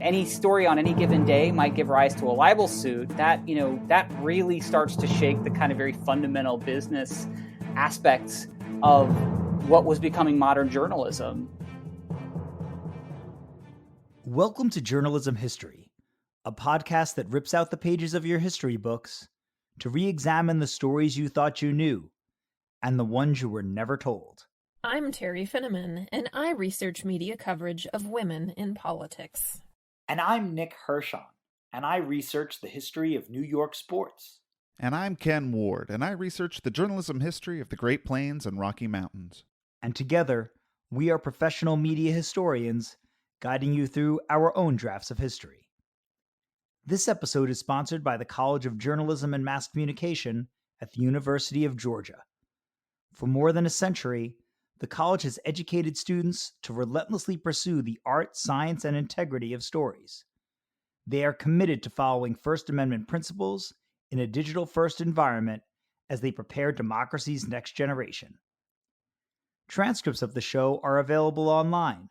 any story on any given day might give rise to a libel suit, that really starts to shake the kind of very fundamental business aspects of what was becoming modern journalism. Welcome to Journalism History, a podcast that rips out the pages of your history books to re-examine the stories you thought you knew and the ones you were never told. I'm Terry Finneman, and I research media coverage of women in politics. And I'm Nick Hirschon, and I research the history of New York sports. And I'm Ken Ward, and I research the journalism history of the Great Plains and Rocky Mountains. And together, we are professional media historians guiding you through our own drafts of history. This episode is sponsored by the College of Journalism and Mass Communication at the University of Georgia. For more than a century, the college has educated students to relentlessly pursue the art, science, and integrity of stories. They are committed to following First Amendment principles in a digital-first environment as they prepare democracy's next generation. Transcripts of the show are available online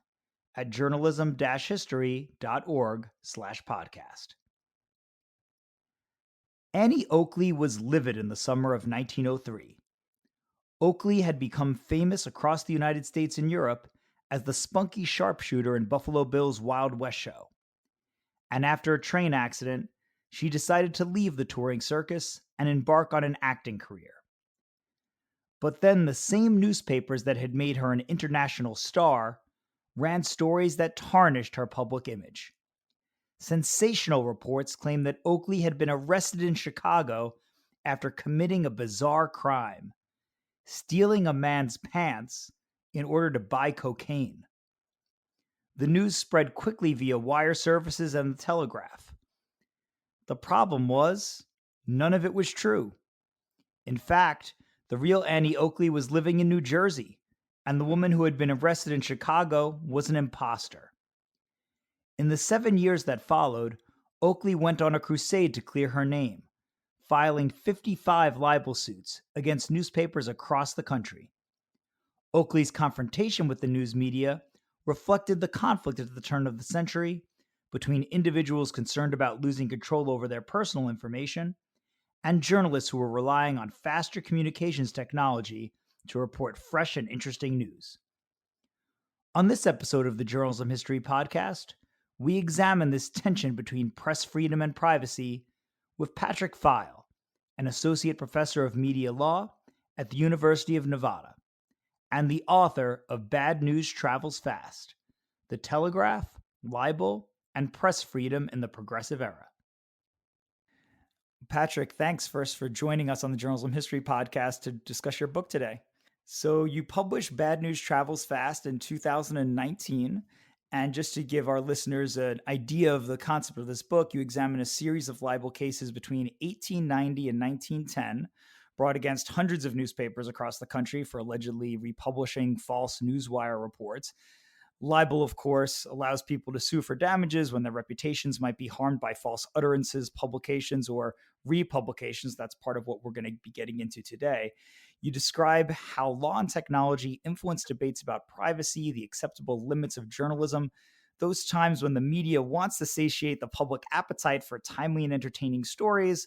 at journalism-history.org/podcast. Annie Oakley was livid in the summer of 1903. Oakley had become famous across the United States and Europe as the spunky sharpshooter in Buffalo Bill's Wild West show. And after a train accident, she decided to leave the touring circus and embark on an acting career. But then the same newspapers that had made her an international star ran stories that tarnished her public image. Sensational reports claimed that Oakley had been arrested in Chicago after committing a bizarre crime: stealing a man's pants in order to buy cocaine. The news spread quickly via wire services and the Telegraph. The problem was, none of it was true. In fact, the real Annie Oakley was living in New Jersey, and the woman who had been arrested in Chicago was an imposter. In the 7 years that followed, Oakley went on a crusade to clear her name, filing 55 libel suits against newspapers across the country. Oakley's confrontation with the news media reflected the conflict at the turn of the century between individuals concerned about losing control over their personal information and journalists who were relying on faster communications technology to report fresh and interesting news. On this episode of the Journalism History Podcast, we examine this tension between press freedom and privacy with Patrick Feil, an associate professor of media law at the University of Nevada, and the author of Bad News Travels Fast: The Telegraph, Libel, and Press Freedom in the Progressive Era. Patrick, thanks first for joining us on the Journalism History Podcast to discuss your book today. So you published Bad News Travels Fast in 2019. And just to give our listeners an idea of the concept of this book, you examine a series of libel cases between 1890 and 1910, brought against hundreds of newspapers across the country for allegedly republishing false newswire reports. Libel, of course, allows people to sue for damages when their reputations might be harmed by false utterances, publications, or republications. That's part of what we're going to be getting into today. You describe how law and technology influence debates about privacy, the acceptable limits of journalism, those times when the media wants to satiate the public appetite for timely and entertaining stories,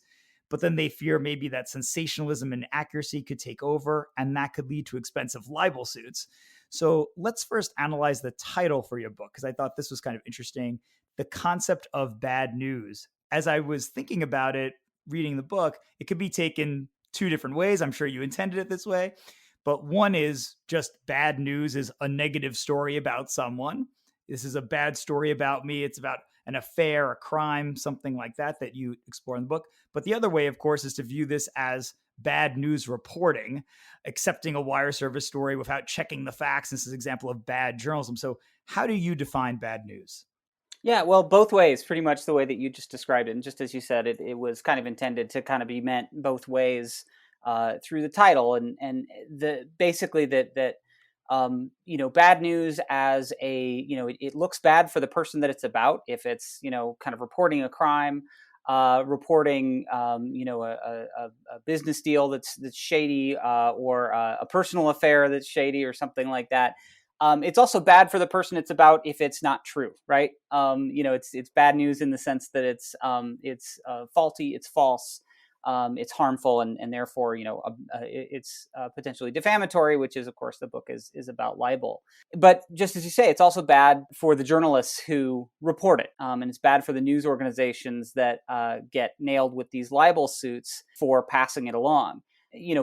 but then they fear maybe that sensationalism and accuracy could take over, and that could lead to expensive libel suits. So let's first analyze the title for your book, because I thought this was kind of interesting, the concept of bad news. As I was thinking about it, reading the book, it could be taken two different ways. I'm sure you intended it this way. But one is just bad news is a negative story about someone. This is a bad story about me. It's about an affair, a crime, something like that you explore in the book. But the other way, of course, is to view this as bad news reporting, accepting a wire service story without checking the facts. This is an example of bad journalism. So how do you define bad news? Yeah, well, both ways, pretty much the way that you just described it. And just as you said, it was kind of intended to kind of be meant both ways through the title. And basically that bad news as it looks bad for the person that it's about. If it's, kind of reporting a crime, reporting, a business deal that's shady, or a personal affair that's shady or something like that. It's also bad for the person it's about if it's not true, right? It's bad news in the sense that it's faulty, it's false, it's harmful, and therefore, it's potentially defamatory, which is, of course, the book is about libel. But just as you say, it's also bad for the journalists who report it, and it's bad for the news organizations that get nailed with these libel suits for passing it along.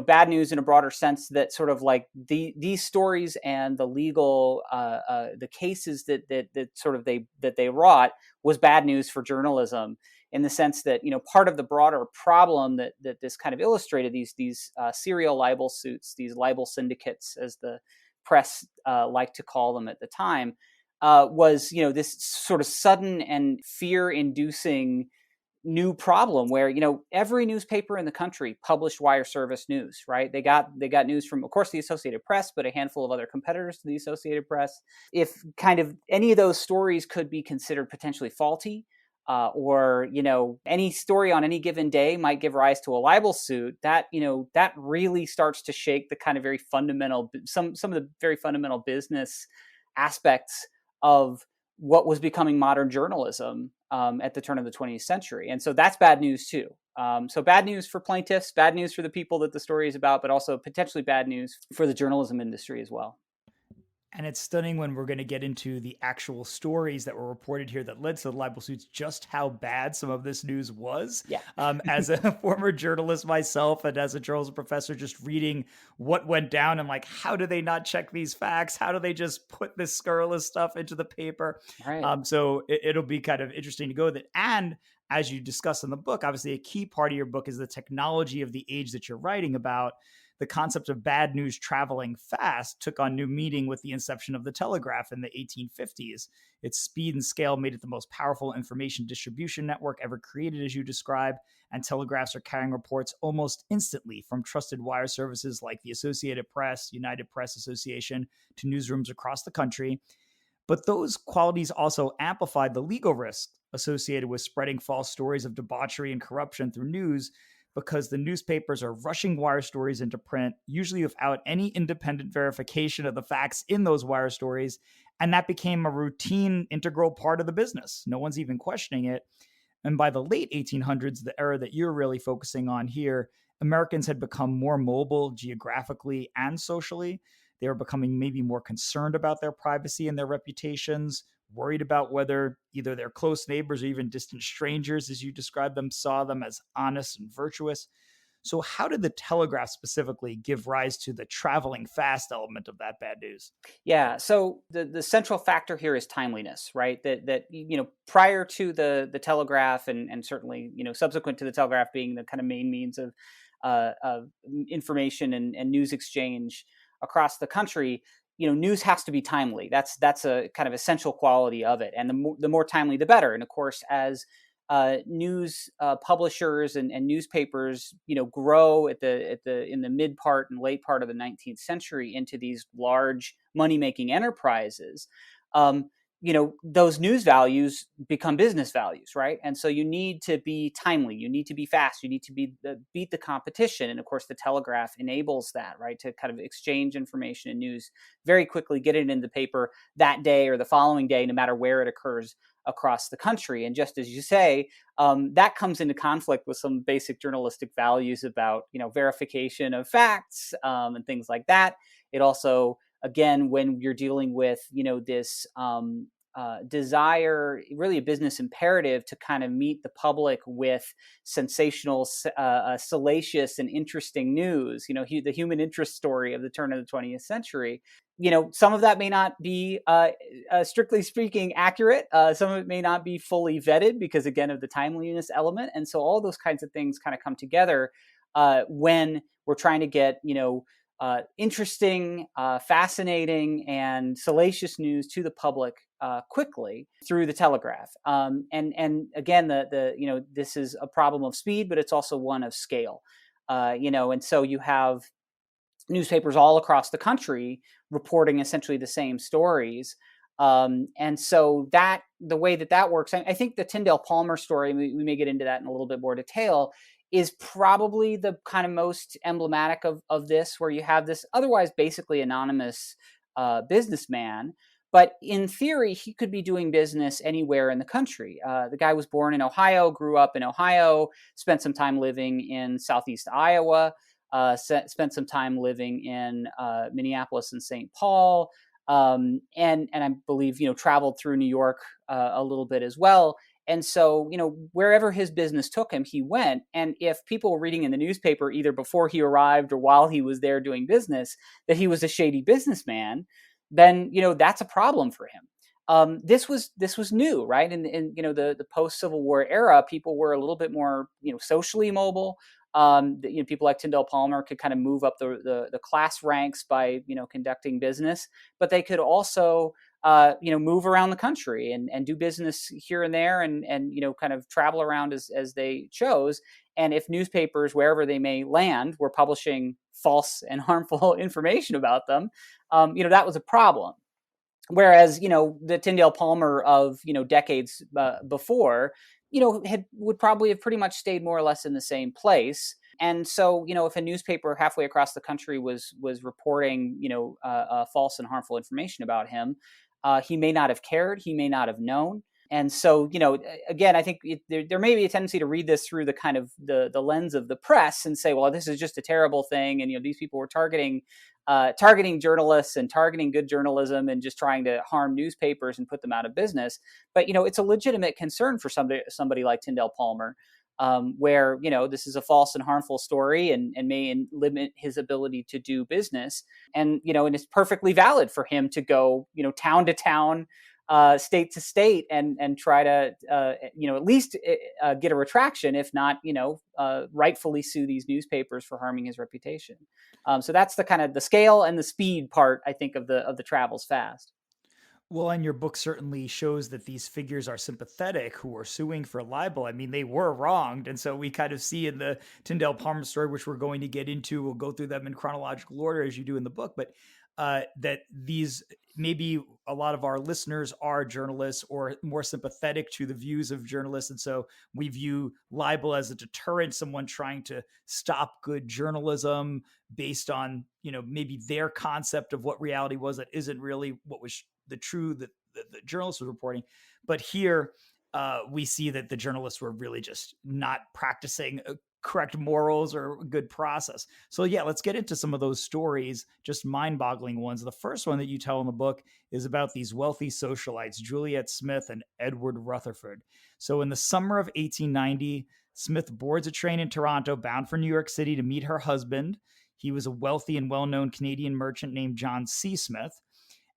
Bad news in a broader sense that sort of like these stories and the legal, the cases that sort of they wrought was bad news for journalism, in the sense that, part of the broader problem that this kind of illustrated, these serial libel suits, these libel syndicates, as the press liked to call them at the time, was, this sort of sudden and fear-inducing new problem where, every newspaper in the country published wire service news, right? They got news from, of course, the Associated Press, but a handful of other competitors to the Associated Press. If kind of any of those stories could be considered potentially faulty, or any story on any given day might give rise to a libel suit, that that really starts to shake the kind of very fundamental, some of the very fundamental business aspects of what was becoming modern journalism at the turn of the 20th century. And so that's bad news too. So bad news for plaintiffs, bad news for the people that the story is about, but also potentially bad news for the journalism industry as well. And it's stunning when we're going to get into the actual stories that were reported here that led to the libel suits, just how bad some of this news was. Yeah. As a former journalist myself and as a journalism professor, just reading what went down and like, how do they not check these facts? How do they just put this scurrilous stuff into the paper? Right. So it'll be kind of interesting to go that. And as you discuss in the book, obviously a key part of your book is the technology of the age that you're writing about. The concept of bad news traveling fast took on new meaning with the inception of the telegraph in the 1850s. Its speed and scale made it the most powerful information distribution network ever created, as you describe, and telegraphs are carrying reports almost instantly from trusted wire services like the Associated Press, United Press Association, to newsrooms across the country. But those qualities also amplified the legal risk associated with spreading false stories of debauchery and corruption through news, because the newspapers are rushing wire stories into print, usually without any independent verification of the facts in those wire stories. And that became a routine, integral part of the business. No one's even questioning it. And by the late 1800s, the era that you're really focusing on here, Americans had become more mobile geographically and socially. They were becoming maybe more concerned about their privacy and their reputations, worried about whether either their close neighbors or even distant strangers, as you described them, saw them as honest and virtuous. So how did the Telegraph specifically give rise to the traveling fast element of that bad news? Yeah. So the central factor here is timeliness, right? That prior to the telegraph, and certainly subsequent to the telegraph being the kind of main means of information and news exchange across the country, news has to be timely. That's a kind of essential quality of it, and the more timely, the better. And of course, as news publishers and newspapers, grow in the mid part and late part of the 19th century into these large money making enterprises, those news values become business values, right? And so you need to be timely, you need to be fast, you need to beat the competition. And of course, the telegraph enables that, right? To kind of exchange information and news very quickly, get it in the paper that day or the following day, no matter where it occurs across the country. And just as you say, that comes into conflict with some basic journalistic values about, verification of facts and things like that. It also, again, when you're dealing with, this desire, really a business imperative to kind of meet the public with sensational, salacious, and interesting news, the human interest story of the turn of the 20th century. Some of that may not be, strictly speaking, accurate. Some of it may not be fully vetted because, again, of the timeliness element. And so all those kinds of things kind of come together when we're trying to get, interesting, fascinating, and salacious news to the public quickly through the telegraph. And again, this is a problem of speed, but it's also one of scale. And so you have newspapers all across the country reporting essentially the same stories. And so the way that works, I think the Tyndale Palmer story, we may get into that in a little bit more detail, is probably the kind of most emblematic of this, where you have this otherwise basically anonymous businessman. But in theory, he could be doing business anywhere in the country. The guy was born in Ohio, grew up in Ohio, spent some time living in southeast Iowa, spent some time living in Minneapolis and St. Paul, and I believe traveled through New York a little bit as well. And so, wherever his business took him, he went. And if people were reading in the newspaper, either before he arrived or while he was there doing business, that he was a shady businessman, then that's a problem for him. This was new, right? In the post Civil War era, people were a little bit more socially mobile. People like Tyndale Palmer could kind of move up the class ranks by conducting business, but they could also move around the country and do business here and there, and kind of travel around as they chose. And if newspapers, wherever they may land, were publishing false and harmful information about them, that was a problem. Whereas, the Tyndale Palmer of, decades before, would probably have pretty much stayed more or less in the same place. And so, if a newspaper halfway across the country was reporting, false and harmful information about him, he may not have cared. He may not have known. And so, again, I think there may be a tendency to read this through the kind of the lens of the press and say, well, this is just a terrible thing. And, these people were targeting journalists and targeting good journalism and just trying to harm newspapers and put them out of business. But, it's a legitimate concern for somebody like Tyndale Palmer, where, this is a false and harmful story and may limit his ability to do business. And, and it's perfectly valid for him to go, town to town, state to state, and try to at least get a retraction, if not rightfully sue these newspapers for harming his reputation. So that's the kind of the scale and the speed part, I think, of the travels fast. Well, and your book certainly shows that these figures are sympathetic who are suing for libel. I mean, they were wronged. And so we kind of see in the Tyndale Palmer story, which we're going to get into, we'll go through them in chronological order as you do in the book, but that these, maybe a lot of our listeners are journalists or more sympathetic to the views of journalists. And so we view libel as a deterrent, someone trying to stop good journalism based on, maybe their concept of what reality was that isn't really what was the true that the journalist was reporting. But here we see that the journalists were really just not practicing correct morals or good process. So yeah, let's get into some of those stories, just mind-boggling ones. The first one that you tell in the book is about these wealthy socialites, Juliet Smith and Edward Rutherford. So in the summer of 1890, Smith boards a train in Toronto bound for New York City to meet her husband. He was a wealthy and well-known Canadian merchant named John C. Smith.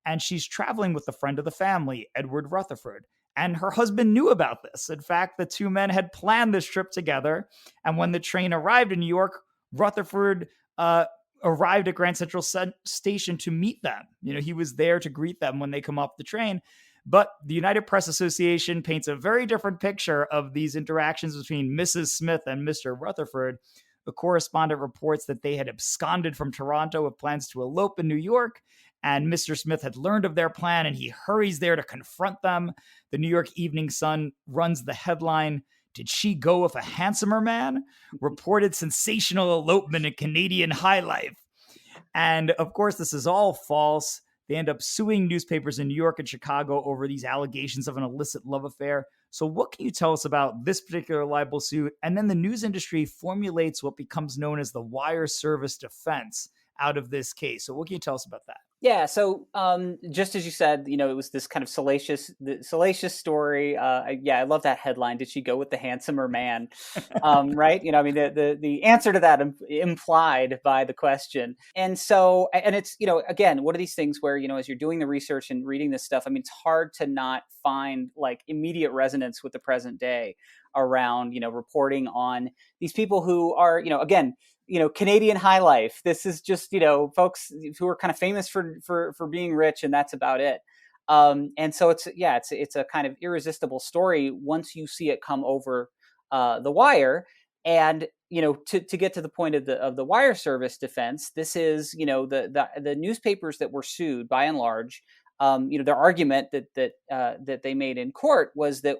And she's traveling with a friend of the family, Edward Rutherford. And her husband knew about this. In fact, the two men had planned this trip together. And when the train arrived in New York, Rutherford arrived at Grand Central Station to meet them. He was there to greet them when they come off the train. But the United Press Association paints a very different picture of these interactions between Mrs. Smith and Mr. Rutherford. The correspondent reports that they had absconded from Toronto with plans to elope in New York, and Mr. Smith had learned of their plan, and he hurries there to confront them. The New York Evening Sun runs the headline, "Did she go with a handsomer man? Reported sensational elopement in Canadian high life." And of course, this is all false. They end up suing newspapers in New York and Chicago over these allegations of an illicit love affair. So what can you tell us about this particular libel suit? And then the news industry formulates what becomes known as the wire service defense out of this case. So what can you tell us about that? Yeah, so just as you said, it was this kind of salacious story. I love that headline. Did she go with the handsomer man? Right? The answer to that implied by the question. And so, and it's again, one of these things where as you're doing the research and reading this stuff, it's hard to not find like immediate resonance with the present day around reporting on these people who are again, Canadian high life. This is just, folks who are kind of famous for being rich, and that's about it. And so it's a kind of irresistible story once you see it come over the wire. And to get to the point of the wire service defense, this is the newspapers that were sued by and large. Their argument that they made in court was that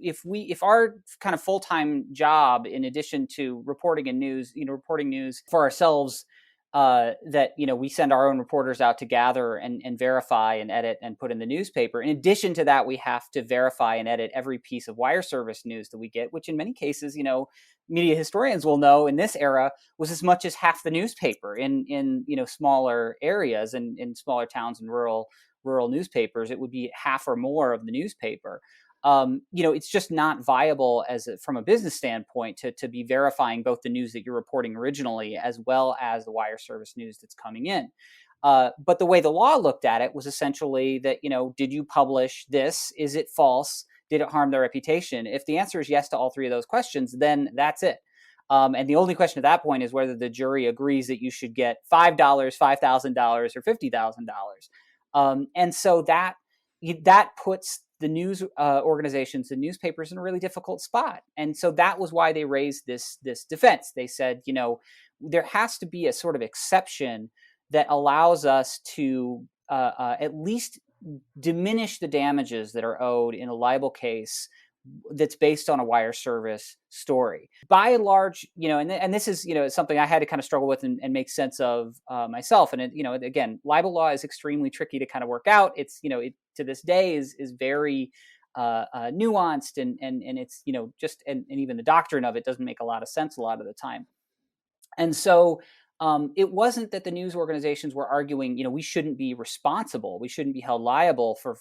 if our kind of full-time job, in addition to reporting news for ourselves, that we send our own reporters out to gather and verify and edit and put in the newspaper. In addition to that, we have to verify and edit every piece of wire service news that we get, which in many cases, media historians will know in this era was as much as half the newspaper in smaller areas and in smaller towns and rural newspapers. It would be half or more of the newspaper. It's just not viable from a business standpoint to be verifying both the news that you're reporting originally as well as the wire service news that's coming in. But the way the law looked at it was essentially that, did you publish this? Is it false? Did it harm their reputation? If the answer is yes to all three of those questions, then that's it. And the only question at that point is whether the jury agrees that you should get $5, $5,000, or $50,000. And so that puts the news organizations and newspapers in a really difficult spot. And so that was why they raised this defense. They said, there has to be a sort of exception that allows us to at least diminish the damages that are owed in a libel case that's based on a wire service story. By and large, and this is, something I had to kind of struggle with and make sense of myself. And, again, libel law is extremely tricky to kind of work out. It's, to this day is very nuanced and it's, and even the doctrine of it doesn't make a lot of sense a lot of the time. And so it wasn't that the news organizations were arguing, we shouldn't be responsible. We shouldn't be held liable for,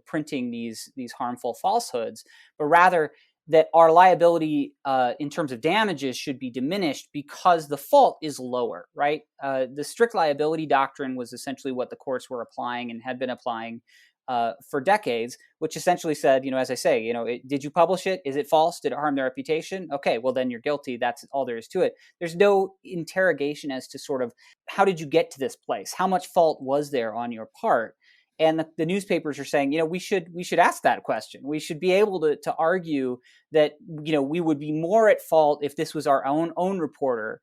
printing these harmful falsehoods, but rather that our liability in terms of damages should be diminished because the fault is lower, right? The strict liability doctrine was essentially what the courts were applying and had been applying for decades, which essentially said, as I say, did you publish it? Is it false? Did it harm their reputation? Okay, well, then you're guilty. That's all there is to it. There's no interrogation as to sort of how did you get to this place? How much fault was there on your part? And the newspapers are saying, we should ask that question. We should be able to argue that, we would be more at fault if this was our own reporter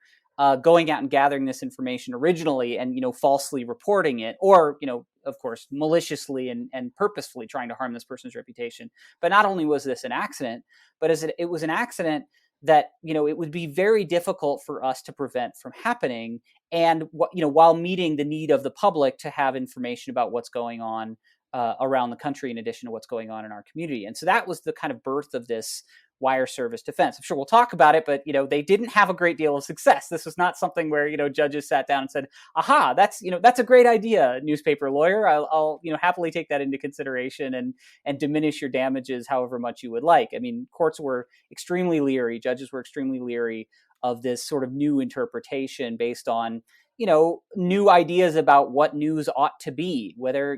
going out and gathering this information originally and, falsely reporting it, or, of course, maliciously and purposefully trying to harm this person's reputation. But not only was this an accident, but it was an accident that, it would be very difficult for us to prevent from happening. And, while meeting the need of the public to have information about what's going on around the country, in addition to what's going on in our community. And so that was the kind of birth of this wire service defense. I'm sure we'll talk about it, but, they didn't have a great deal of success. This was not something where, judges sat down and said, aha, that's a great idea, newspaper lawyer. I'll happily take that into consideration and diminish your damages however much you would like. I mean, courts were extremely leery. Judges were extremely leery of this sort of new interpretation based on, new ideas about what news ought to be, whether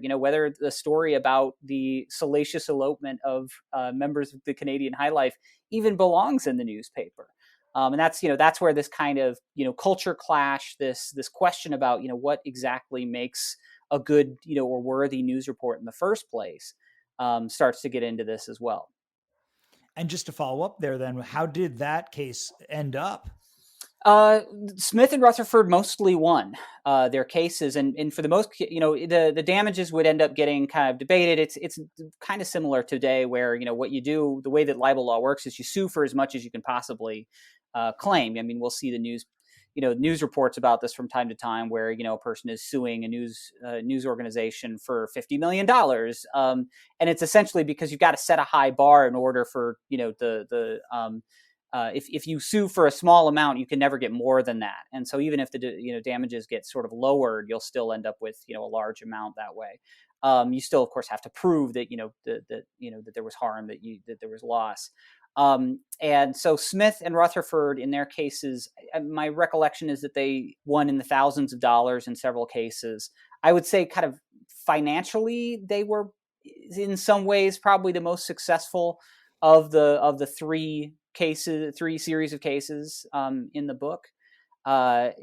the story about the salacious elopement of members of the Canadian High Life even belongs in the newspaper. And that's where this kind of, culture clash, this question about, what exactly makes a good, or worthy news report in the first place starts to get into this as well. And just to follow up there, then, how did that case end up? Smith and Rutherford mostly won their cases, and for the most, the damages would end up getting kind of debated. It's kind of similar today, where what you do, the way that libel law works, is you sue for as much as you can possibly claim. I mean, we'll see the news reports about this from time to time, where a person is suing a news organization for $50 million, and it's essentially because you've got to set a high bar in order for if you sue for a small amount, you can never get more than that. And so even if the damages get sort of lowered, you'll still end up with a large amount that way. You still, of course, have to prove that that there was harm, that there was loss. And so Smith and Rutherford, in their cases, my recollection is that they won in the thousands of dollars in several cases. I would say, kind of financially, they were in some ways probably the most successful of the three series of cases in the book. I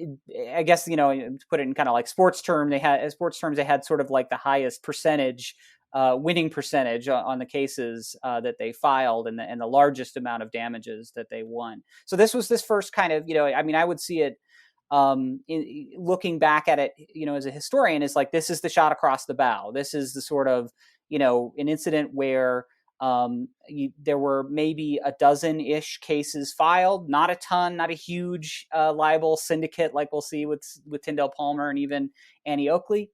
guess, to put it in kind of like sports terms, they had sort of like the highest percentage, winning percentage on the cases that they filed, and the largest amount of damages that they won. So this was this first kind of, I would see it looking back at it, as a historian, is like, this is the shot across the bow. This is the sort of, an incident where There were maybe a dozen-ish cases filed, not a ton, not a huge libel syndicate like we'll see with Tyndale Palmer and even Annie Oakley,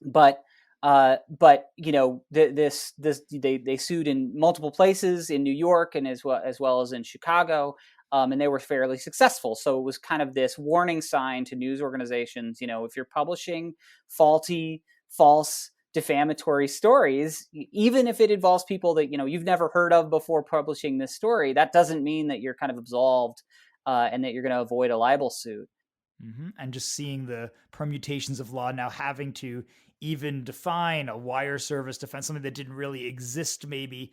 but they sued in multiple places in New York and as well as in Chicago, and they were fairly successful. So it was kind of this warning sign to news organizations. If you're publishing false, defamatory stories, even if it involves people that you've never heard of before publishing this story, that doesn't mean that you're kind of absolved and that you're going to avoid a libel suit. Mm-hmm. And just seeing the permutations of law now having to even define a wire service defense, something that didn't really exist maybe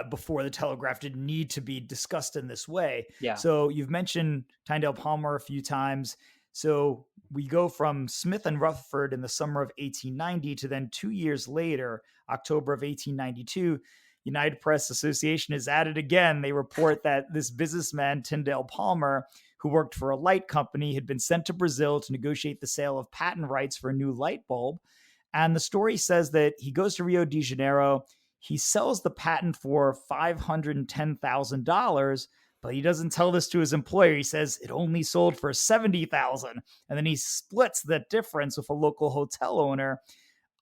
before the Telegraph, didn't need to be discussed in this way. Yeah. So you've mentioned Tyndale Palmer a few times. So we go from Smith and Rutherford in the summer of 1890 to then 2 years later, October of 1892, United Press Association is at it again. They report that this businessman, Tyndale Palmer, who worked for a light company, had been sent to Brazil to negotiate the sale of patent rights for a new light bulb. And the story says that he goes to Rio de Janeiro, he sells the patent for $510,000, but he doesn't tell this to his employer. He says it only sold for $70,000. And then he splits the difference with a local hotel owner.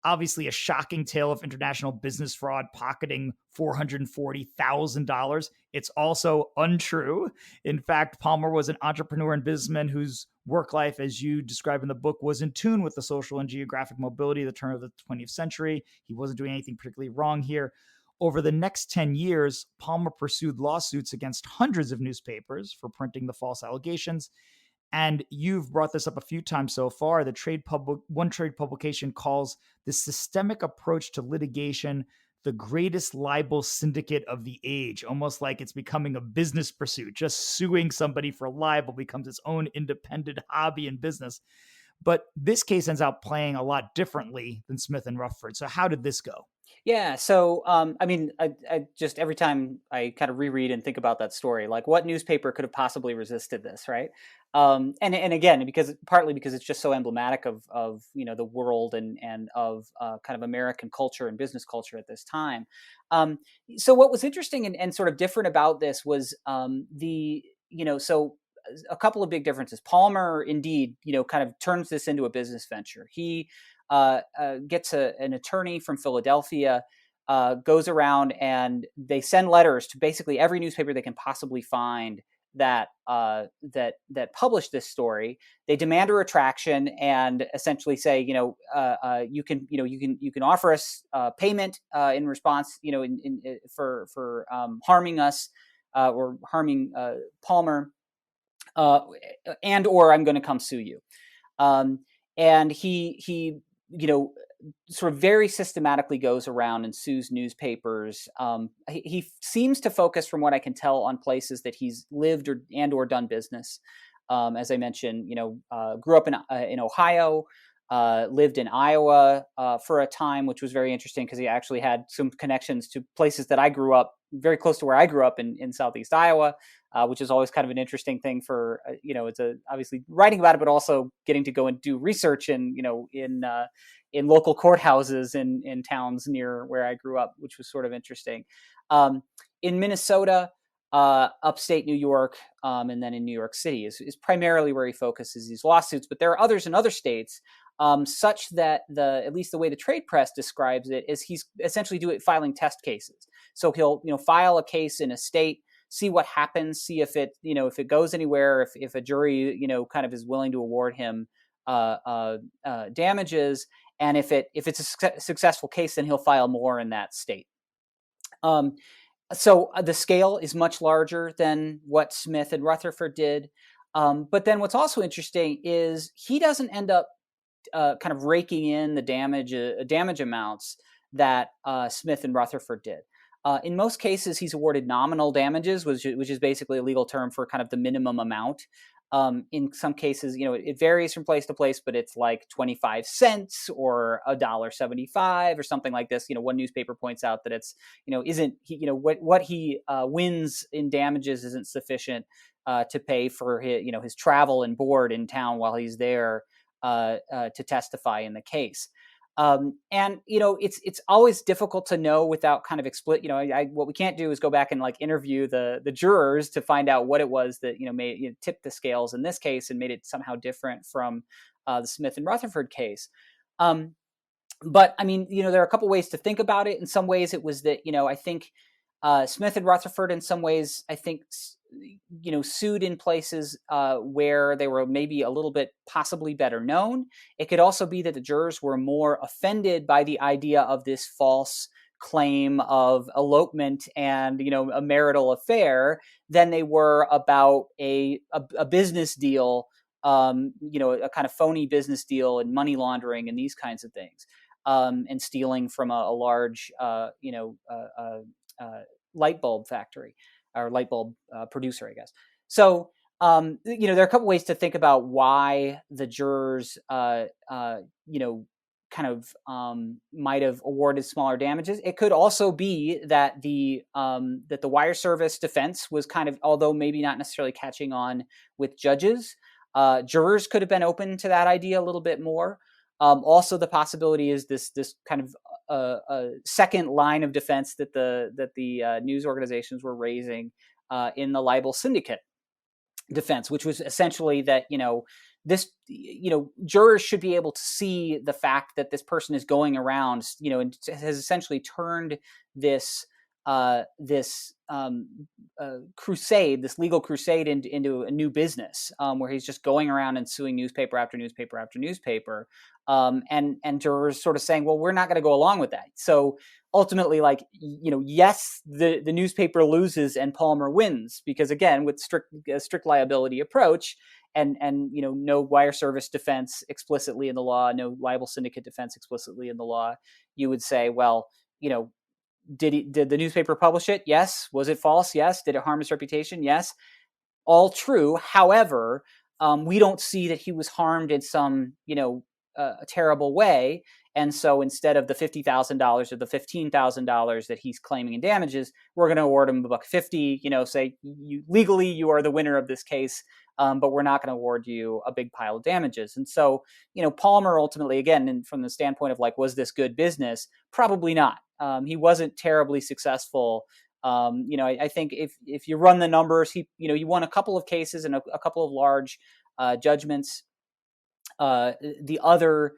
Obviously, a shocking tale of international business fraud, pocketing $440,000. It's also untrue. In fact, Palmer was an entrepreneur and businessman whose work life, as you describe in the book, was in tune with the social and geographic mobility at the turn of the 20th century. He wasn't doing anything particularly wrong here. Over the next 10 years, Palmer pursued lawsuits against hundreds of newspapers for printing the false allegations. And you've brought this up a few times so far. One trade publication calls the systemic approach to litigation the greatest libel syndicate of the age, almost like it's becoming a business pursuit. Just suing somebody for libel becomes its own independent hobby and business. But this case ends up playing a lot differently than Smith and Rutherford. So how did this go? Yeah. So, I just, every time I kind of reread and think about that story, like what newspaper could have possibly resisted this, right? And again, partly because it's just so emblematic of the world and of kind of American culture and business culture at this time. So what was interesting and sort of different about this was so a couple of big differences. Palmer, indeed, kind of turns this into a business venture. He gets an attorney from Philadelphia, goes around, and they send letters to basically every newspaper they can possibly find that publish this story. They demand a retraction and essentially say, you can offer us payment in response, for harming us or harming Palmer, and or I'm going to come sue you. And he sort of very systematically goes around and sues newspapers. He seems to focus, from what I can tell, on places that he's lived or done business. As I mentioned, grew up in Ohio, lived in Iowa for a time, which was very interesting because he actually had some connections to places that I grew up, very close to where I grew up in Southeast Iowa. Which is always kind of an interesting thing for, it's obviously writing about it, but also getting to go and do research in local courthouses in towns near where I grew up, which was sort of interesting. In Minnesota, upstate New York, and then in New York City is primarily where he focuses these lawsuits. But there are others in other states, such that at least the way the trade press describes it is he's essentially filing test cases. So he'll file a case in a state, see what happens, see if it goes anywhere, if a jury kind of is willing to award him damages, and if it's a successful case, then he'll file more in that state. So the scale is much larger than what Smith and Rutherford did. But then what's also interesting is he doesn't end up kind of raking in the damage amounts that Smith and Rutherford did. In most cases, he's awarded nominal damages, which is basically a legal term for kind of the minimum amount. In some cases, it varies from place to place, but it's like 25 cents or $1.75 or something like this. One newspaper points out that it's, isn't he, what he wins in damages isn't sufficient to pay for his travel and board in town while he's there to testify in the case. And it's always difficult to know without kind of what we can't do is go back and like interview the jurors to find out what it was that made tipped the scales in this case and made it somehow different from the Smith and Rutherford case. But I mean, there are a couple ways to think about it. In some ways, it was that I think Smith and Rutherford, in some ways, I think sued in places where they were maybe a little bit possibly better known. It could also be that the jurors were more offended by the idea of this false claim of elopement and a marital affair than they were about a business deal, a kind of phony business deal and money laundering and these kinds of things, and stealing from a large light bulb factory or light bulb producer, I guess. So, there are a couple ways to think about why the jurors, kind of might have awarded smaller damages. It could also be that the wire service defense was kind of, although maybe not necessarily catching on with judges, jurors could have been open to that idea a little bit more. Also, the possibility is this kind of a second line of defense that the news organizations were raising in the libel syndicate defense, which was essentially that jurors should be able to see the fact that this person is going around, and has essentially turned this crusade, this legal crusade, into a new business, where he's just going around and suing newspaper after newspaper after newspaper, and jurors sort of saying, well, we're not going to go along with that. So ultimately, yes, the newspaper loses and Palmer wins, because again, with strict liability approach, and no wire service defense explicitly in the law, no libel syndicate defense explicitly in the law, you would say, well, did the newspaper publish it? Yes. Was it false? Yes. Did it harm his reputation? Yes. All true. However, we don't see that he was harmed in some, a terrible way. And so instead of the $50,000 or the $15,000 that he's claiming in damages, we're going to award him $150. Say legally you are the winner of this case, but we're not going to award you a big pile of damages. And so, Palmer ultimately, again, from the standpoint of was this good business? Probably not. He wasn't terribly successful. I think if you run the numbers, he won a couple of cases and a couple of large judgments. The other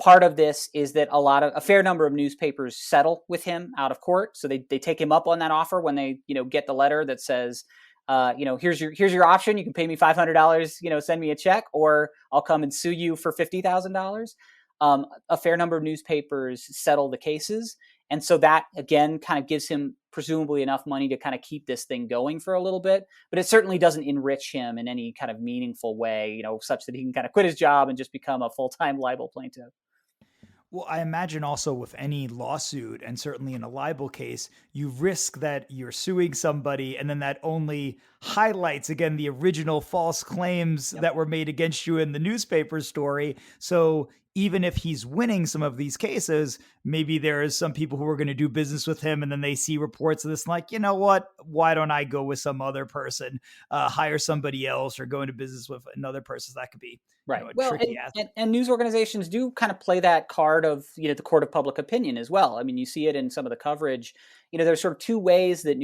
part of this is that a fair number of newspapers settle with him out of court. So they take him up on that offer when they, get the letter that says, here's your option. You can pay me $500, send me a check, or I'll come and sue you for $50,000. A fair number of newspapers settle the cases. And so that, again, kind of gives him presumably enough money to kind of keep this thing going for a little bit. But it certainly doesn't enrich him in any kind of meaningful way, such that he can kind of quit his job and just become a full-time libel plaintiff. Well, I imagine also with any lawsuit, and certainly in a libel case, you risk that you're suing somebody, and then that only highlights, again, the original false claims that were made against you in the newspaper story. So even if he's winning some of these cases, maybe there is some people who are going to do business with him, and then they see reports of this like, you know what, why don't I go with some other person, hire somebody else, or go into business with another person? That could be right. Tricky. And news organizations do kind of play that card of, the court of public opinion as well. I mean, you see it in some of the coverage. There's sort of two ways that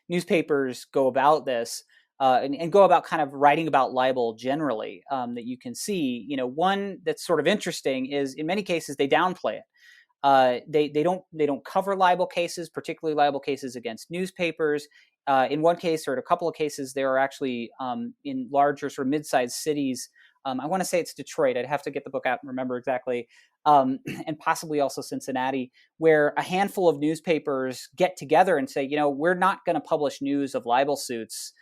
newspapers go about this. And go about kind of writing about libel generally, that you can see. One that's sort of interesting is in many cases they downplay it. They don't cover libel cases, particularly libel cases against newspapers. In one case or in a couple of cases, there are actually in larger sort of mid-sized cities. I want to say it's Detroit. I'd have to get the book out and remember exactly. And possibly also Cincinnati, where a handful of newspapers get together and say, we're not going to publish news of libel suits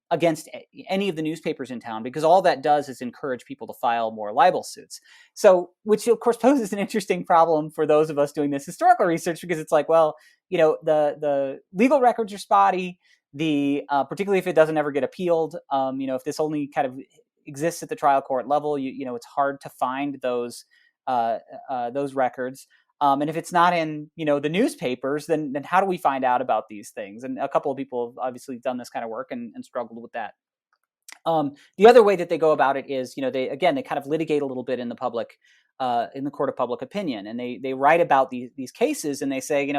against any of the newspapers in town, because all that does is encourage people to file more libel suits. So, which of course poses an interesting problem for those of us doing this historical research, because it's like, well, the legal records are spotty. Particularly if it doesn't ever get appealed, if this only kind of exists at the trial court level, it's hard to find those records. And if it's not in, the newspapers, then how do we find out about these things? And a couple of people have obviously done this kind of work and struggled with that. The other way that they go about it is, they kind of litigate a little bit in the public in the court of public opinion, and they write about these cases, and they say,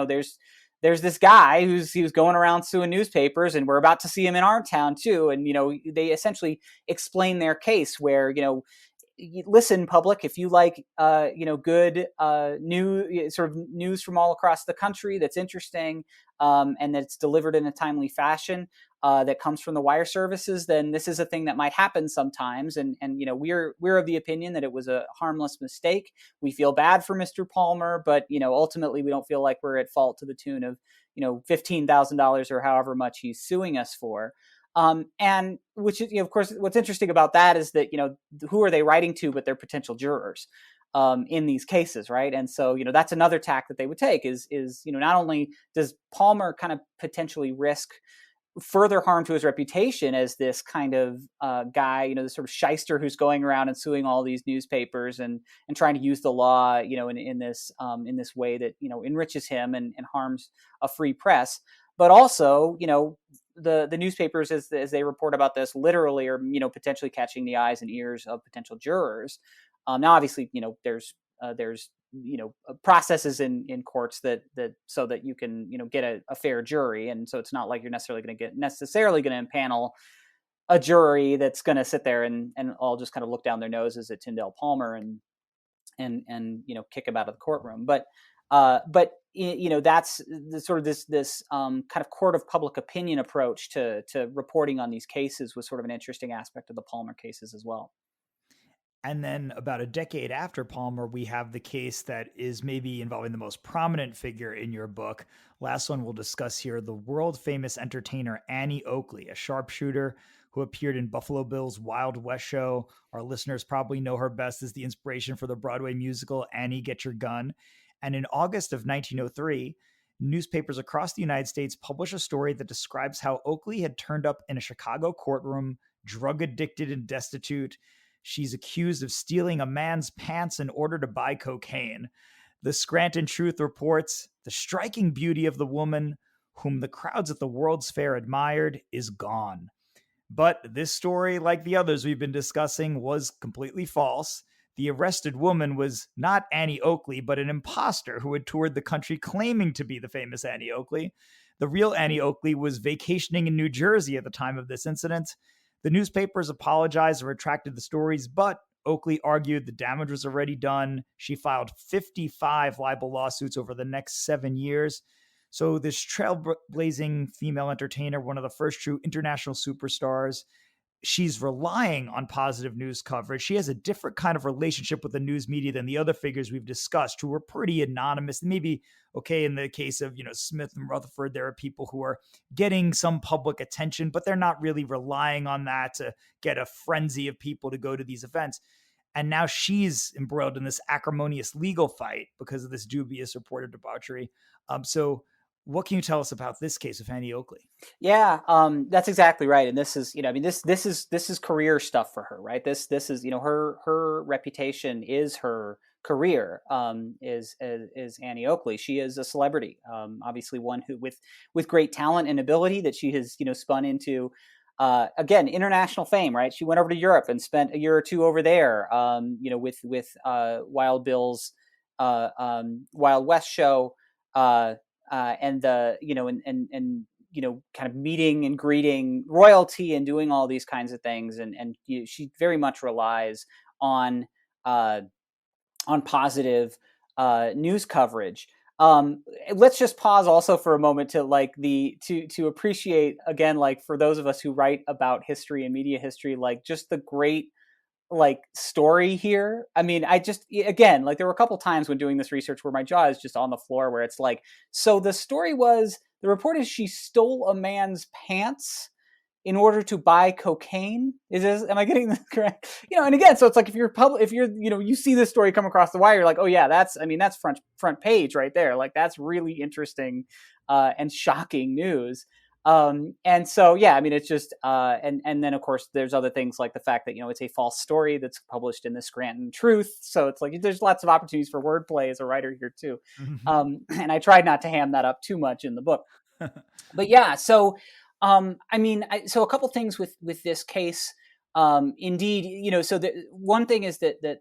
there's this guy who's going around suing newspapers, and we're about to see him in our town too, and they essentially explain their case where listen, public, if you like, good sort of news from all across the country that's interesting, and that's delivered in a timely fashion, that comes from the wire services, then this is a thing that might happen sometimes. And we're of the opinion that it was a harmless mistake. We feel bad for Mr. Palmer, but ultimately we don't feel like we're at fault to the tune of $15,000 or however much he's suing us for. And which is, of course, what's interesting about that is that, who are they writing to but their potential jurors in these cases, right? And so, that's another tack that they would take is not only does Palmer kind of potentially risk further harm to his reputation as this kind of guy, this sort of shyster who's going around and suing all these newspapers and trying to use the law, in this way that, enriches him and harms a free press. But also, the newspapers, as they report about this, literally are, potentially catching the eyes and ears of potential jurors. Now, obviously, there's processes in courts that so that you can get a fair jury, and so it's not like you're necessarily going to impanel a jury that's going to sit there and all just kind of look down their noses at Tyndale Palmer and kick him out of the courtroom. But that's the sort of this kind of court of public opinion approach to reporting on these cases was sort of an interesting aspect of the Palmer cases as well. And then about a decade after Palmer, we have the case that is maybe involving the most prominent figure in your book. Last one we'll discuss here, the world famous entertainer Annie Oakley, a sharpshooter who appeared in Buffalo Bill's Wild West show. Our listeners probably know her best as the inspiration for the Broadway musical Annie, Get Your Gun. And in August of 1903, newspapers across the United States published a story that describes how Oakley had turned up in a Chicago courtroom, drug addicted and destitute. She's accused of stealing a man's pants in order to buy cocaine. The Scranton Truth reports, the striking beauty of the woman, whom the crowds at the World's Fair admired, is gone. But this story, like the others we've been discussing, was completely false. The arrested woman was not Annie Oakley, but an imposter who had toured the country claiming to be the famous Annie Oakley. The real Annie Oakley was vacationing in New Jersey at the time of this incident. The newspapers apologized and retracted the stories, but Oakley argued the damage was already done. She filed 55 libel lawsuits over the next 7 years. So this trailblazing female entertainer, one of the first true international superstars, she's relying on positive news coverage. She has a different kind of relationship with the news media than the other figures we've discussed, who were pretty anonymous. Maybe, okay, in the case of, Smith and Rutherford, there are people who are getting some public attention, but they're not really relying on that to get a frenzy of people to go to these events. And now she's embroiled in this acrimonious legal fight because of this dubious reported debauchery. So what can you tell us about this case of Annie Oakley? Yeah, that's exactly right. And this is, this is career stuff for her, right? This is, her reputation is her career. Is Annie Oakley. She is a celebrity, obviously one who with great talent and ability that she has, spun into, again, international fame, right? She went over to Europe and spent a year or two over there, with Wild Bill's Wild West show. And the kind of meeting and greeting royalty and doing all these kinds of things, and she very much relies on positive news coverage. Let's just pause also for a moment to appreciate, again, like for those of us who write about history and media history, like just the great story here. I mean, again, there were a couple times when doing this research where my jaw is just on the floor, where it's like, so the story was, the report is she stole a man's pants in order to buy cocaine. Am I getting this correct? And again, so it's like, if you see this story come across the wire, you're like, oh yeah, that's front page right there. Like, that's really interesting and shocking news. And so, yeah, it's just, and then of course there's other things like the fact that, it's a false story that's published in the Scranton Truth. So it's like, there's lots of opportunities for wordplay as a writer here too. Mm-hmm. And I tried not to ham that up too much in the book, but yeah, so, so a couple things with this case, indeed, so the one thing is that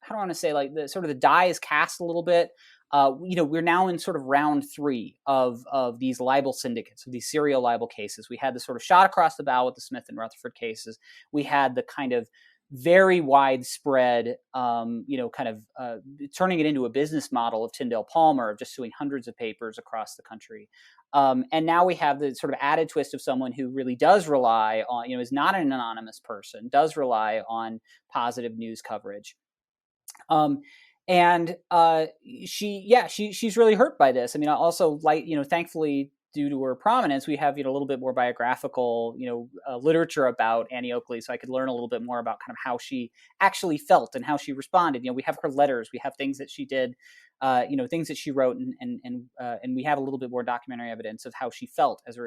how do I want to say, like the sort of the die is cast a little bit. We're now in sort of round 3 of these libel syndicates, of these serial libel cases. We had the sort of shot across the bow with the Smith and Rutherford cases. We had the kind of very widespread, kind of turning it into a business model of Tyndale Palmer, of just suing hundreds of papers across the country. And now we have the sort of added twist of someone who really does rely on, is not an anonymous person, does rely on positive news coverage. And she's really hurt by this. I mean, also, like, thankfully, due to her prominence, we have, a little bit more biographical, literature about Annie Oakley, so I could learn a little bit more about kind of how she actually felt and how she responded. We have her letters, we have things that she did, things that she wrote, and we have a little bit more documentary evidence of how she felt as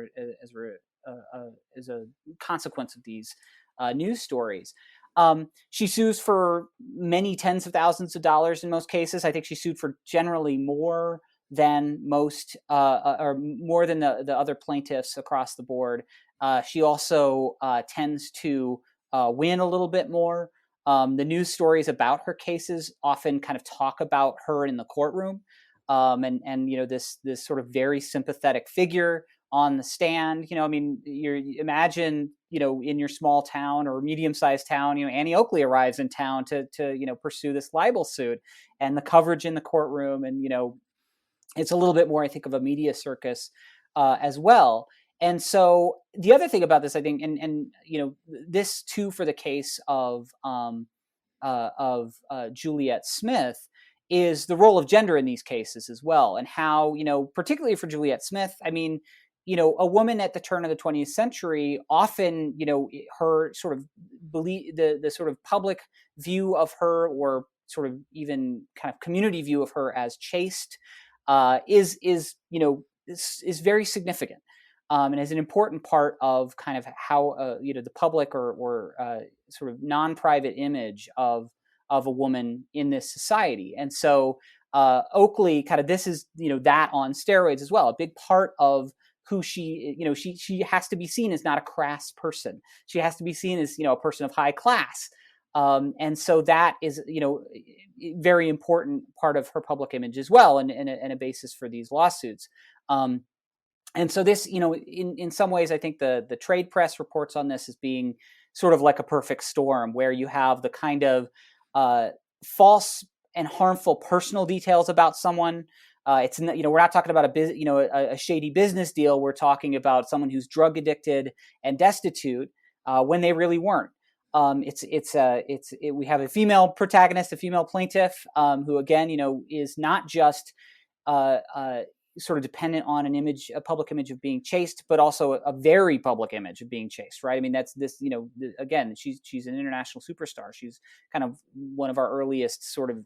a consequence of these news stories. She sues for many tens of thousands of dollars in most cases. I think she sued for generally more than most, or more than the other plaintiffs across the board. She also tends to win a little bit more. The news stories about her cases often kind of talk about her in the courtroom, and this sort of very sympathetic figure on the stand. You imagine, in your small town or medium-sized town, Annie Oakley arrives in town to pursue this libel suit, and the coverage in the courtroom, and it's a little bit more, I think, of a media circus as well. And so the other thing about this, I think, and this too for the case of Juliet Smith, is the role of gender in these cases as well, and how, particularly for Juliet Smith, I mean, a woman at the turn of the 20th century, often, her sort of belief, the sort of public view of her, or sort of even kind of community view of her as chaste, is very significant, and is an important part of kind of how the public or sort of non-private image of a woman in this society. And so Oakley, kind of, this is that on steroids as well. A big part of who she has to be seen as not a crass person. She has to be seen as a person of high class. And so that is, very important part of her public image as well, and a basis for these lawsuits. And so this, in some ways, I think the trade press reports on this as being sort of like a perfect storm, where you have the kind of false and harmful personal details about someone. It's we're not talking about a shady business deal. We're talking about someone who's drug addicted and destitute when they really weren't. We have a female protagonist, a female plaintiff, who again, is not just sort of dependent on a public image of being chaste, but also a very public image of being chaste, right? I mean, that's this, again, she's an international superstar. She's kind of one of our earliest sort of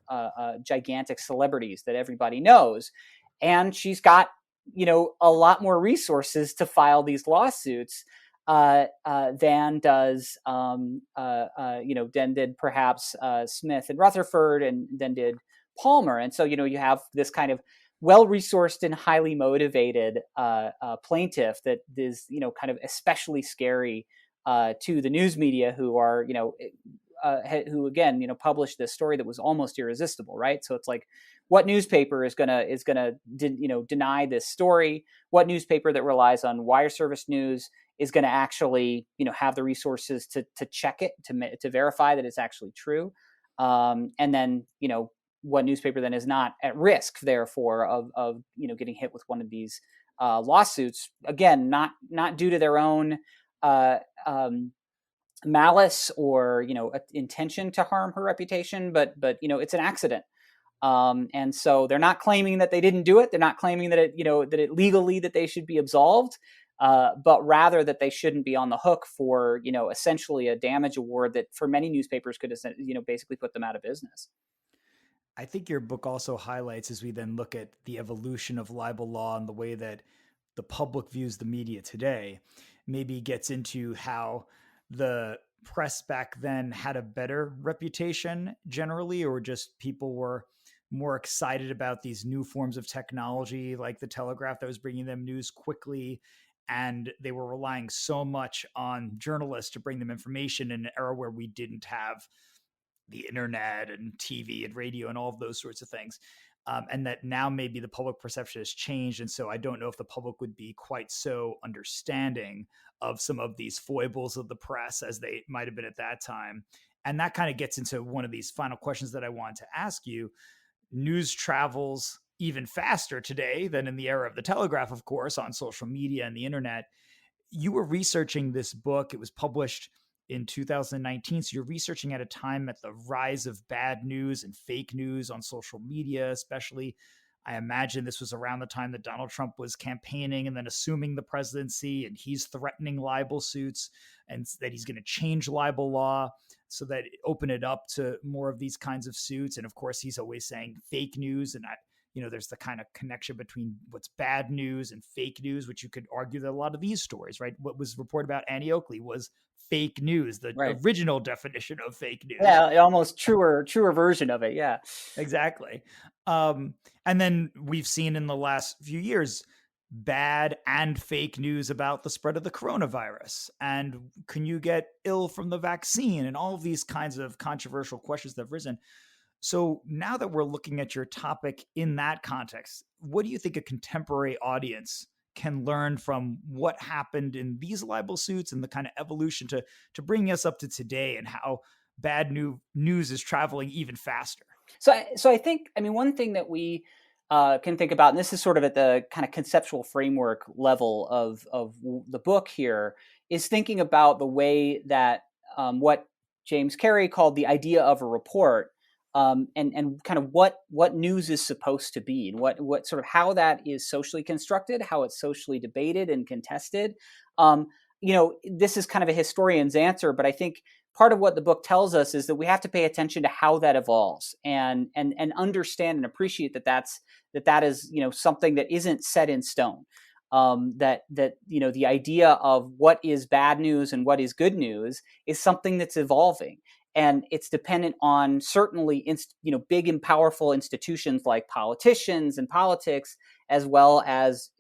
gigantic celebrities that everybody knows. And she's got, a lot more resources to file these lawsuits than does, than did perhaps Smith and Rutherford, and then did Palmer. And so, you have this kind of well-resourced and highly motivated plaintiff that is, kind of especially scary to the news media, who are, who again, published this story that was almost irresistible, right? So it's like, what newspaper is gonna deny this story? What newspaper that relies on wire service news is going to actually, have the resources to check it, to verify that it's actually true? And then, what newspaper then is not at risk, therefore, of getting hit with one of these lawsuits, again, not due to their own malice or intention to harm her reputation, but it's an accident. And so they're not claiming that they didn't do it. They're not claiming that it legally that they should be absolved, but rather that they shouldn't be on the hook for essentially a damage award that for many newspapers could basically put them out of business. I think your book also highlights, as we then look at the evolution of libel law and the way that the public views the media today, maybe gets into how the press back then had a better reputation generally, or just people were more excited about these new forms of technology like the Telegraph that was bringing them news quickly. And they were relying so much on journalists to bring them information in an era where we didn't have the internet and TV and radio and all of those sorts of things. And that now maybe the public perception has changed. And so I don't know if the public would be quite so understanding of some of these foibles of the press as they might have been at that time. And that kind of gets into one of these final questions that I want to ask you. News travels even faster today than in the era of the telegraph, of course, on social media and the internet. You were researching this book. It was published in 2019. So you're researching at a time at the rise of bad news and fake news on social media, especially. I imagine this was around the time that Donald Trump was campaigning and then assuming the presidency, and he's threatening libel suits and that he's going to change libel law so that open it up to more of these kinds of suits. And of course, he's always saying fake news. And there's the kind of connection between what's bad news and fake news, which you could argue that a lot of these stories, right? What was reported about Annie Oakley was fake news, the original definition of fake news. Yeah, almost truer version of it. Yeah, exactly. And then we've seen in the last few years bad and fake news about the spread of the coronavirus. And can you get ill from the vaccine? And all of these kinds of controversial questions that have risen. So now that we're looking at your topic in that context, what do you think a contemporary audience can learn from what happened in these libel suits and the kind of evolution to bring us up to today and how bad news is traveling even faster? So I think, one thing that we can think about, and this is sort of at the kind of conceptual framework level of the book here, is thinking about the way that what James Carey called the idea of a report, and kind of what news is supposed to be, and what sort of how that is socially constructed, how it's socially debated and contested. This is kind of a historian's answer, but I think part of what the book tells us is that we have to pay attention to how that evolves and understand and appreciate that is something that isn't set in stone. That the idea of what is bad news and what is good news is something that's evolving. And it's dependent on certainly, big and powerful institutions like politicians and politics, as well as,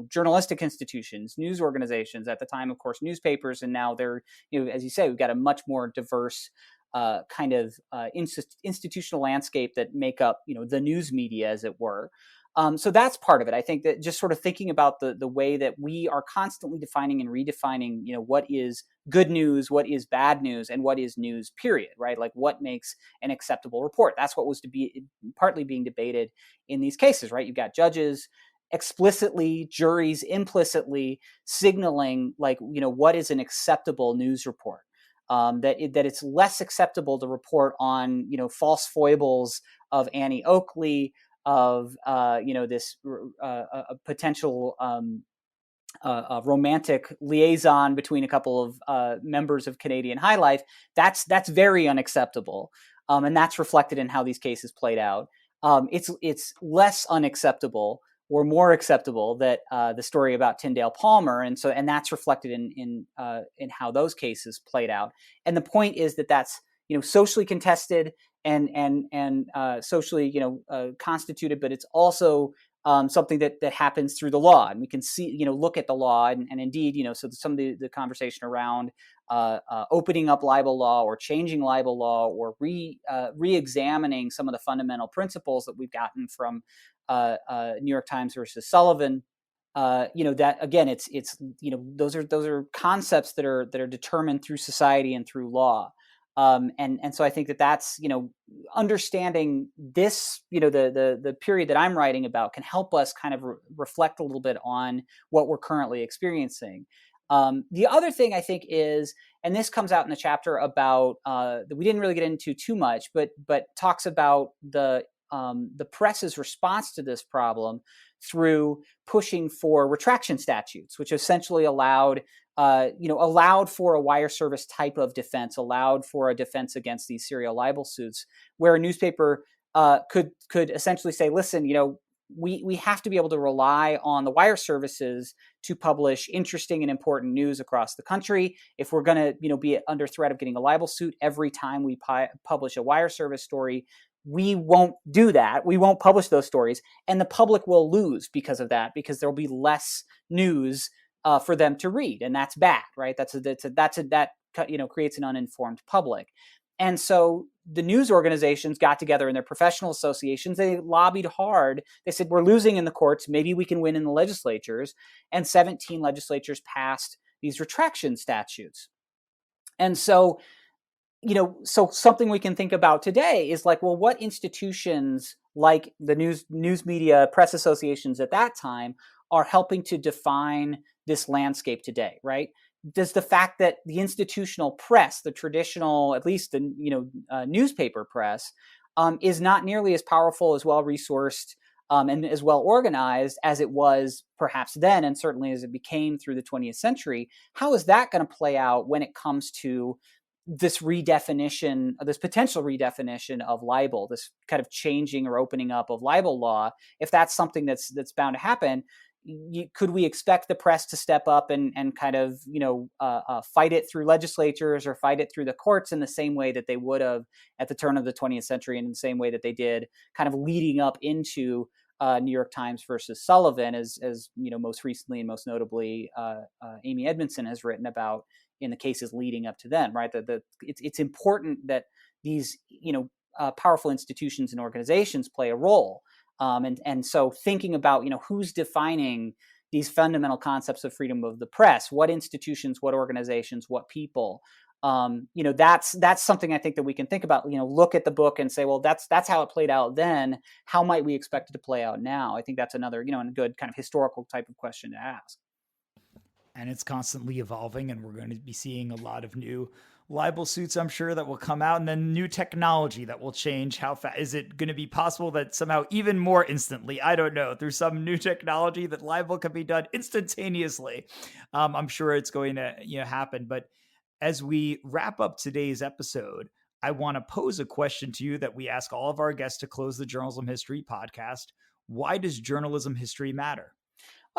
journalistic institutions, news organizations. At the time, of course, newspapers, and now they're, as you say, we've got a much more diverse kind of institutional landscape that make up, the news media, as it were. So that's part of it. I think that just sort of thinking about the way that we are constantly defining and redefining, what is good news, what is bad news, and what is news, period, right? Like what makes an acceptable report. That's what was to be partly being debated in these cases, right? You've got judges explicitly, juries implicitly signaling what is an acceptable news report. That it's less acceptable to report on, false foibles of Annie Oakley, of this potential romantic liaison between a couple of members of Canadian high life. That's very unacceptable, and that's reflected in how these cases played out. It's less unacceptable or more acceptable that the story about Tyndale Palmer, and that's reflected in how those cases played out. And the point is that that's socially contested and socially constituted, but it's also something that happens through the law, and we can see look at the law and indeed so some of the conversation around opening up libel law or changing libel law or re-examining some of the fundamental principles that we've gotten from New York Times versus Sullivan. That again, it's those are concepts that are determined through society and through law. And so I think that's, understanding this, the period that I'm writing about can help us kind of reflect a little bit on what we're currently experiencing. The other thing I think is, and this comes out in the chapter about, that we didn't really get into too much, but talks about the press's response to this problem through pushing for retraction statutes, which essentially allowed for a wire service type of defense, allowed for a defense against these serial libel suits, where a newspaper could essentially say, listen, we have to be able to rely on the wire services to publish interesting and important news across the country. If we're going to be under threat of getting a libel suit every time we publish a wire service story, we won't do that. We won't publish those stories, and the public will lose because of that, because there'll be less news for them to read, and that's bad, right? That creates an uninformed public. And so the news organizations got together in their professional associations. They lobbied hard. They said, we're losing in the courts. Maybe we can win in the legislatures. And 17 legislatures passed these retraction statutes. And so, so something we can think about today is like, well, what institutions like the news media, press associations at that time are helping to define this landscape today, right? Does the fact that the institutional press, the traditional, at least the newspaper press, is not nearly as powerful, as well resourced, and as well organized as it was perhaps then, and certainly as it became through the 20th century, how is that going to play out when it comes to this redefinition, this potential redefinition of libel, this kind of changing or opening up of libel law? If that's something that's bound to happen, could we expect the press to step up and kind of fight it through legislatures or fight it through the courts in the same way that they would have at the turn of the 20th century, and in the same way that they did kind of leading up into New York Times versus Sullivan, as most recently and most notably Amy Edmondson has written about in the cases leading up to then, right? It's important that these powerful institutions and organizations play a role. And so thinking about, who's defining these fundamental concepts of freedom of the press, what institutions, what organizations, what people, that's something I think that we can think about, look at the book and say, well, that's how it played out then. How might we expect it to play out now? I think that's another, a good kind of historical type of question to ask. And it's constantly evolving, and we're going to be seeing a lot of new libel suits, I'm sure, that will come out, and then new technology that will change how fast. Is it going to be possible that somehow even more instantly, I don't know, through some new technology, that libel can be done instantaneously? I'm sure it's going to happen. But as we wrap up today's episode, I want to pose a question to you that we ask all of our guests to close the Journalism History podcast. Why does journalism history matter?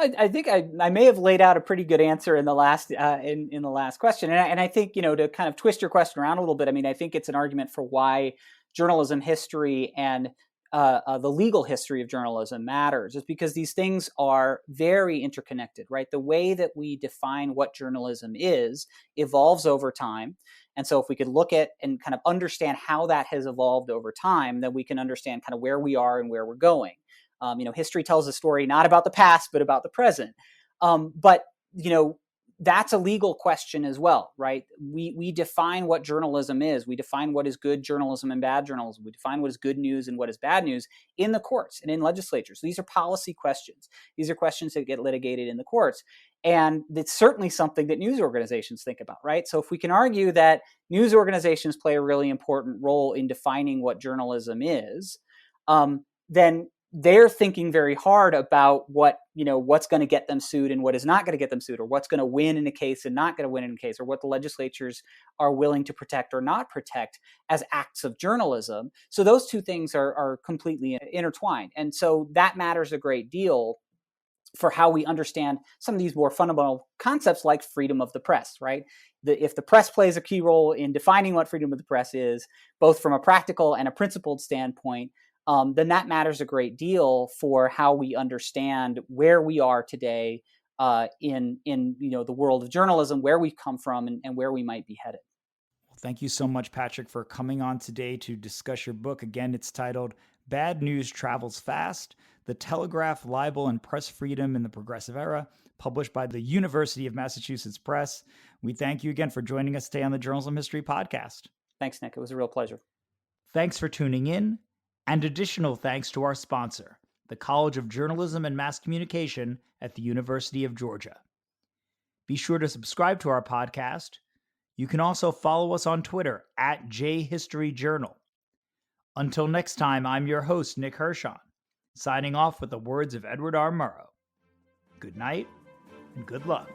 I think I may have laid out a pretty good answer in the last in the last question, and I think to kind of twist your question around a little bit. I mean, I think it's an argument for why journalism history and the legal history of journalism matters, is because these things are very interconnected, right? The way that we define what journalism is evolves over time. And so if we could look at and kind of understand how that has evolved over time, then we can understand kind of where we are and where we're going. History tells a story not about the past, but about the present. But that's a legal question as well, right? We define what journalism is. We define what is good journalism and bad journalism. We define what is good news and what is bad news in the courts and in legislatures. These are policy questions. These are questions that get litigated in the courts. And it's certainly something that news organizations think about, right? So if we can argue that news organizations play a really important role in defining what journalism is, then they're thinking very hard about what's going to get them sued and what is not going to get them sued, or what's going to win in a case and not going to win in a case, or what the legislatures are willing to protect or not protect as acts of journalism. So those two things are completely intertwined. And so that matters a great deal for how we understand some of these more fundamental concepts like freedom of the press, right? If the press plays a key role in defining what freedom of the press is, both from a practical and a principled standpoint, then that matters a great deal for how we understand where we are today in the world of journalism, where we've come from, and where we might be headed. Well, thank you so much, Patrick, for coming on today to discuss your book. Again, it's titled Bad News Travels Fast: The Telegraph, Libel, and Press Freedom in the Progressive Era, published by the University of Massachusetts Press. We thank you again for joining us today on the Journalism History Podcast. Thanks, Nick. It was a real pleasure. Thanks for tuning in. And additional thanks to our sponsor, the College of Journalism and Mass Communication at the University of Georgia. Be sure to subscribe to our podcast. You can also follow us on Twitter at JHistoryJournal. Until next time, I'm your host, Nick Hirshon, signing off with the words of Edward R. Murrow. Good night and good luck.